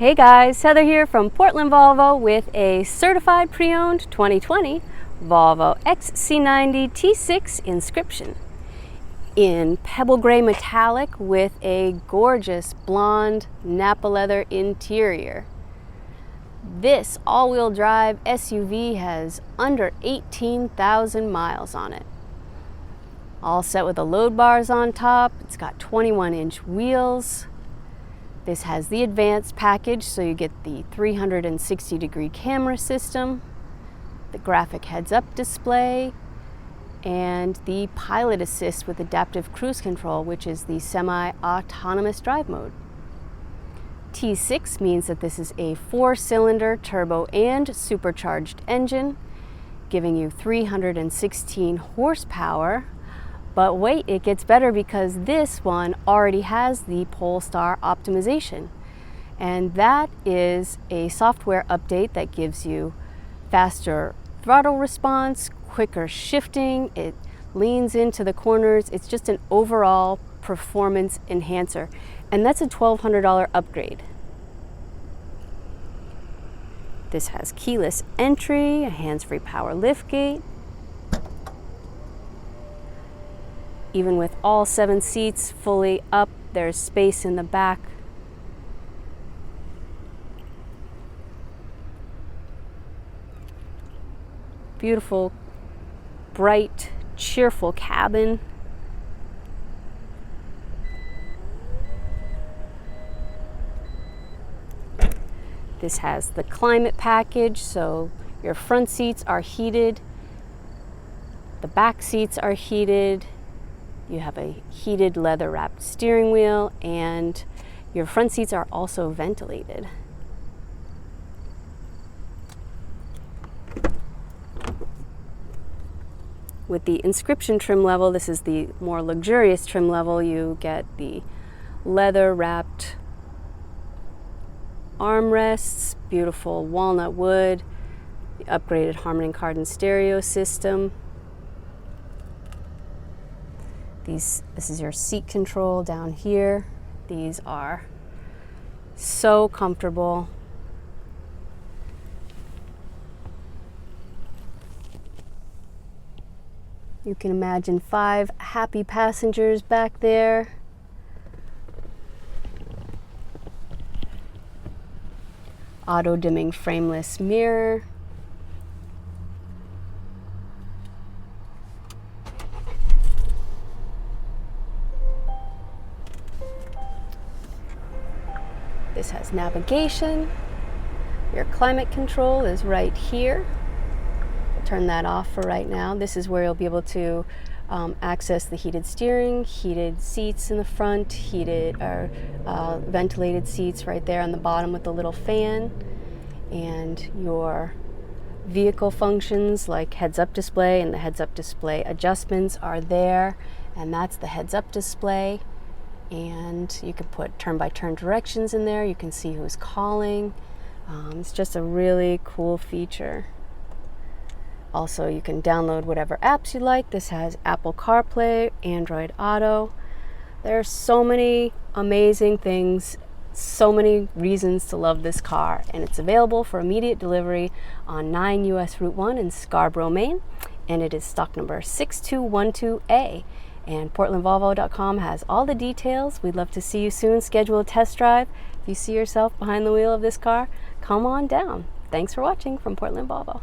Hey guys, Heather here from Portland Volvo with a certified pre-owned 2020 Volvo XC90 T6 Inscription in Pebble Gray Metallic with a gorgeous blonde Nappa leather interior. This all-wheel drive SUV has under 18,000 miles on it. All set with the load bars on top. It's got 21-inch wheels. This has the advanced package, so you get the 360-degree camera system, the graphic heads-up display, and the pilot assist with adaptive cruise control, which is the semi-autonomous drive mode. T6 means that this is a 4-cylinder turbo and supercharged engine, giving you 316 horsepower. But wait, it gets better because this one already has the Polestar optimization. And that is a software update that gives you faster throttle response, quicker shifting, it leans into the corners. It's just an overall performance enhancer. And that's a $1,200 upgrade. This has keyless entry, a hands-free power liftgate. Even with all 7 seats fully up, there's space in the back. Beautiful, bright, cheerful cabin. This has the climate package, so your front seats are heated, the back seats are heated. You have a heated leather-wrapped steering wheel, and your front seats are also ventilated. With the Inscription trim level, this is the more luxurious trim level. You get the leather-wrapped armrests, beautiful walnut wood, the upgraded Harman and Kardonã stereo system. This is your seat control down here. These are so comfortable. You can imagine 5 happy passengers back there. Auto-dimming frameless mirror. This has navigation. Your climate control is right here. I'll turn that off for right now. This is where you'll be able to access the heated steering, heated seats in the front, heated or ventilated seats right there on the bottom with the little fan, and your vehicle functions like heads-up display and the heads-up display adjustments are there, and that's the heads-up display. And you can put turn-by-turn directions in there. You can see who's calling. It's just a really cool feature. Also, you can download whatever apps you like. This has Apple CarPlay, Android Auto. There are so many amazing things, so many reasons to love this car. And it's available for immediate delivery on 9 US Route 1 in Scarborough, Maine. And it is stock number 6212A. And PortlandVolvo.com has all the details. We'd love to see you soon. Schedule a test drive. If you see yourself behind the wheel of this car, come on down. Thanks for watching from Portland Volvo.